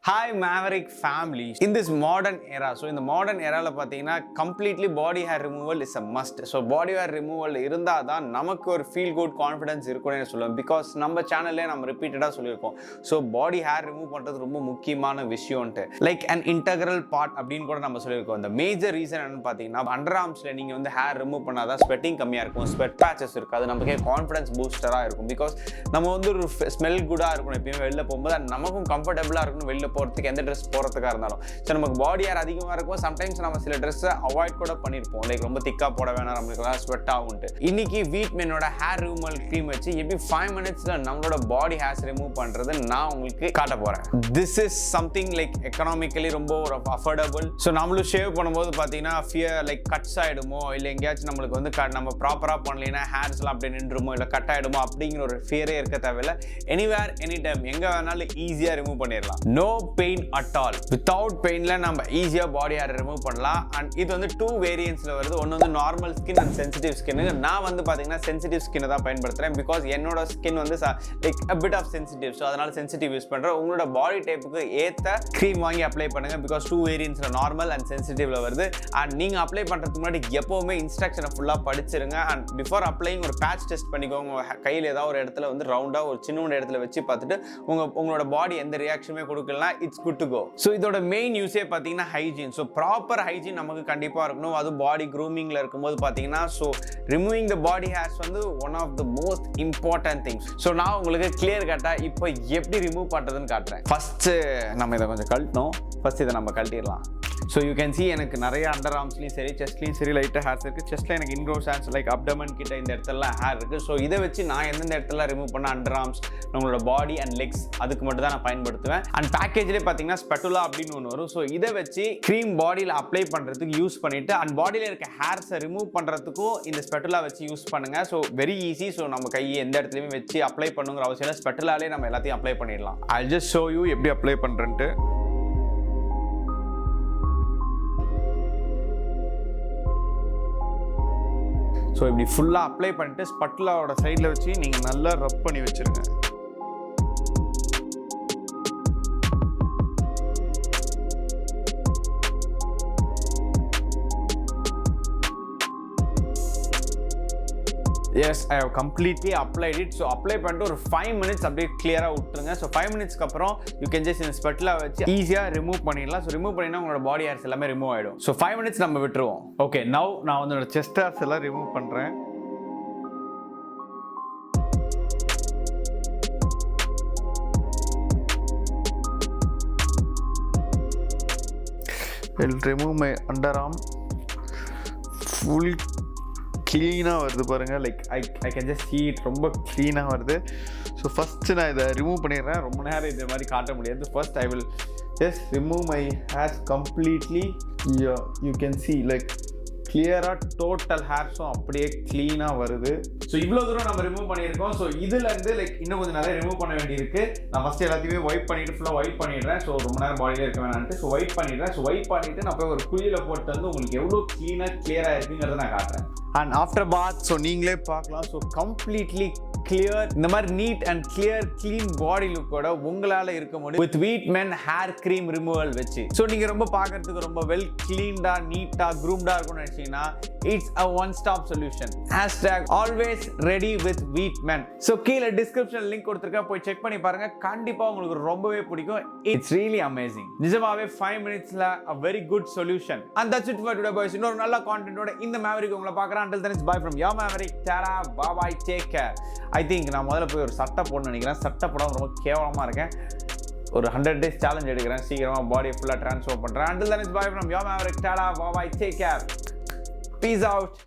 Hi Maverick family. In this modern era, so in the modern era la pathina completely body hair removal is a must. So body hair removal irundha da namakku or feel good confidence irukonu solluvom because நம்ம சேனல்ல நம்ம ரிப்பீட்டடா சொல்லிருக்கோம். So body hair remove பண்றது ரொம்ப முக்கியமான விஷயம்ட்டு like an integral part அப்படினு கூட நம்ம சொல்லிருக்கோம். The major reason என்னன்னு பாத்தீங்கன்னா underarmsல நீங்க வந்து hair remove பண்ணாதான் sweating கம்மியா இருக்கும், sweat patches இருக்காது, நமக்கு கான்ஃபிடன்ஸ் பூஸ்டரா இருக்கும் because நம்ம வந்து ஒரு ஸ்மெல் குடா இருக்கணும், எப்பவுமே வெளில போகும்போது நமக்கும் கம்ஃபர்டபுளா இருக்கணும் வெளில போறதுக்கு, எந்த ட்ரெஸ் போறதுக்கா இருந்தாலும். ஸோ நமக்கு பாடி ஹேர் அதிகமாக இருக்கும், சம்டைம்ஸ் நம்ம சில ட்ரெஸ்ஸை அவாய்ட் கூட பண்ணியிருப்போம், லைக் ரொம்ப திக்கா போட வேணாம், நம்மளுக்கு ஸ்வெட் ஆகும்ட்டு. இன்னைக்கு வீட் மென்னோட ஹேர் ரிமூவல் க்ரீம் வச்சு எப்படி 5 minutesல நம்மளோட பாடி ஹேர்ஸ் ரிமூவ் பண்றது நான் உங்களுக்கு காட்ட போறேன். This is something like economically ரொம்ப ஒரு அஃபோர்டபுள். ஸோ நம்மளும் ஷேவ் பண்ணும்போது பார்த்தீங்கன்னா ஃபியர் லைக் கட்ஸ் ஆயிடுமோ, இல்லை எங்கேயாச்சும் நம்மளுக்கு வந்து நம்ம ப்ராப்பராக பண்ணலைன்னா ஹேர்ஸ்லாம் அப்படி நின்றுமோ, இல்லை கட் ஆயிடுமோ அப்படிங்கிற ஒரு ஃபியரே இருக்க தேவையில்லை. எனிவேர் எனி டைம் எங்க வேணாலும் ஈஸியா ரிமூவ் பண்ணிடலாம். No pain at all. Without பெயின்ல நம்ம ஈஸியா பாடி ஹேர் ரிமூவ் பண்ணலாம். அண்ட் இது வந்து 2 வேரியன்ட்ஸ்ல வருது. ஒன்னு வந்து normal skin and sensitive skin. நான் வந்து பாத்தீங்கன்னா சென்சிட்டிவ் ஸ்கின் தான் பயன்படுத்துறேன் பிகாஸ் என்னோட ஸ்கின் வந்து like a bit of sensitive, so அதனால சென்சிட்டிவ் யூஸ் பண்றேன். உங்களோட பாடி டைப்புக்கு ஏத்த க்ரீம் வாங்கி அப்ளை பண்ணுங்க பிகாஸ் 2 வேரியன்ட்ஸ்ல நார்மல் அண்ட் சென்சிட்டிவ்ல வருது. அண்ட் நீங்க அப்ளை பண்றதுக்கு முன்னாடி எப்பவுமே இன்ஸ்ட்ரக்ஷனை ஃபுல்லா படிச்சிருங்க. அண்ட் பிஃபோர் அப்ளைங் ஒரு பேட்ச் டெஸ்ட் பண்ணிக்கோங்க. கையில் ஏதாவது ஒரு இடத்துல வந்து ரவுண்டா ஒரு சின்ன இடத்துல வச்சு பார்த்துட்டு உங்களோட பாடி எந்த ரியாக்ஷனுமே கொடுக்கலனா it's good to go. So இதோட மெயின் யூஸே பார்த்தீங்கன்னா ஹைஜீன். ஸோ ப்ராப்பர் ஹைஜீன் நமக்கு கண்டிப்பாக இருக்கணும். அது பாடி க்ரூமிங்கில் இருக்கும்போது பார்த்தீங்கன்னா so removing the body hairs வந்து one of the most important things. So நான் உங்களுக்கு கிளியர் கட்டாக இப்போ எப்படி ரிமூவ் பண்ணுறதுன்னு காட்டுறேன். ஃபர்ஸ்ட் நம்ம இதை கொஞ்சம் கழட்டணும். ஃபர்ஸ்ட் இதை நம்ம கழட்டிடலாம். ஸோ யூ கேன் சி எனக்கு நிறைய அண்டர் ஆர்ம்ஸ்லையும் சரி செஸ்ட்லையும் சரி லைட்டாக ஹேர்ஸ் இருக்குது. செஸ்ட்டில் எனக்கு இன்க்ரோஸ் ஹேர்ஸ் லைக் அப்டமன் கிட்ட இந்த இடத்துலலாம் ஹேர் இருக்குது. ஸோ இதை வச்சு நான் எந்தெந்த இடத்துல ரிமூவ் பண்ண அண்டர் ஆர்ம்ஸ், நம்மளோட பாடி அண்ட் லெக்ஸ் அதுக்கு மட்டும் தான் நான் பயன்படுத்துவேன். அண்ட் பேக்கேஜ்லேயே பார்த்தீங்கன்னா ஸ்பெட்டுலா அப்படின்னு ஒன்று வரும். ஸோ இதை வச்சு க்ரீம் பாடியில் அப்ளை பண்ணுறதுக்கு யூஸ் பண்ணிவிட்டு அண்ட் பாடியில் இருக்க ஹேர்ஸை ரிமூவ் பண்ணுறதுக்கும் இந்த ஸ்பெட்டுலா வச்சு யூஸ் பண்ணுங்கள். So very easy. ஸோ நம்ம கையை எந்த இடத்துலையுமே வச்சு அப்ளை பண்ணுங்கிற அவசியம் இல்லை. ஸ்பெட்டுலாலே நம்ம எல்லாத்தையும் அப்ளை பண்ணிடலாம். ஐ ஜஸ்ட் ஷோ யூ எப்படி அப்ளை பண்ணுறேன்ட்டு. ஸோ இப்படி ஃபுல்லாக அப்ளை பண்ணிட்டு ஸ்பட்டுலாவோட சைடில் வச்சு நீங்கள் நல்லா ரப் பண்ணி வச்சுருங்க. Yes, I have completely applied it. So apply பண்ணிட்டு ஒரு 5 minutes அப்படியே கிளியராக விட்டுருங்க. ஸோ 5 minutesக்கு அப்புறம் யூ கேன் ஜஸ்ட் இந்த ஸ்பெட்டில் வச்சு ஈஸியாக ரிமூவ் பண்ணிடலாம். ஸோ ரிமூவ் பண்ணினா உங்களோட பாடி ஹேர்ஸ் எல்லாமே ரிமூவ் ஆகிடும். ஸோ 5 minutes நம்ம விட்டுருவோம். ஓகே, நவ் நான் வந்து என்னோட செஸ்ட் ஹேர்ஸ் எல்லாம் ரிமூவ் பண்ணுறேன். I'll remove my underarm. Full க்ளீனாக வருது பாருங்கள். Like I can just see it. ரொம்ப க்ளீனாக வருது. ஸோ ஃபஸ்ட்டு நான் இதை ரிமூவ் பண்ணிடுறேன். ரொம்ப நேரம் இந்த மாதிரி காட்ட முடியாது. First I will just remove my hairs completely. You can see like கிளியராக டோட்டல் ஹேர்ஸும் அப்படியே க்ளீனாக வருது. ஸோ இவ்வளோ தூரம் நம்ம ரிமூவ் பண்ணியிருக்கோம். ஸோ இதுலேருந்து லைக் இன்னும் கொஞ்சம் நிறைய ரிமூவ் பண்ண வேண்டியிருக்கு. நான் ஃபஸ்ட்டு எல்லாத்தையுமே ஒயிட் பண்ணிவிட்டு ஃபுல்லாக ஒயிட் பண்ணிடுறேன். ஸோ ரொம்ப நேரம் பாடியில் இருக்க வேணான்ட்டு ஸோ ஒயிட் பண்ணிடுறேன். ஸோ ஒயிட் பண்ணிவிட்டு நான் போய் ஒரு குழியில் போட்டு வந்து உங்களுக்கு எவ்வளோ கிளியராக இருக்குங்கிறத நான் காட்டுறேன். அண்ட் ஆஃப்டர் பாத் ஸோ நீங்களே பார்க்கலாம். ஸோ கம்ப்ளீட்லி கிளியர், இந்த மாதிரி நீட் அண்ட் கிளியர் க்ளீன் பாடி லுக்கோட உங்களால் இருக்க முடியும் வித் வீட் மென் ஹேர் க்ரீம் ரிமூவல் வச்சு. ஸோ நீங்கள் ரொம்ப பார்க்கறதுக்கு ரொம்ப வெல் கிளீன்டா நீட்டாக க்ரூம்டாக இருக்கும்னு நினச்சிங்கன்னா it's a one stop solution. Hashtag always ready with வீட் மென். ஸோ கீழே டிஸ்கிரிப்ஷன் லிங்க் கொடுத்துருக்கேன், போய் செக் பண்ணி பாருங்க. கண்டிப்பாக உங்களுக்கு ரொம்பவே பிடிக்கும். It's really amazing. நிஜமாவே 5 minutesல a very good solution. And that's it for today boys. இன்னொரு நல்ல கான்டென்ட்டோட இந்த மேவரிக் உங்களை பார்க்குறேன். Until then it's bye from your Maverick. Tara, bye bye, take care. I think நான் முதல்ல போய் ஒரு சட்டை போடணும்னு நினைக்கிறேன். சட்டை போடாமல் ரொம்ப கேவலமாக இருக்கேன். ஒரு 100 days சேலஞ்ச் எடுக்கிறேன். சீக்கிரமாக பாடியை ஃபுல்லாக ட்ரான்ஸ்ஃபர் பண்ணுறேன். Until then it's bye from your Maverick. Tara, bye bye, take care. Peace out.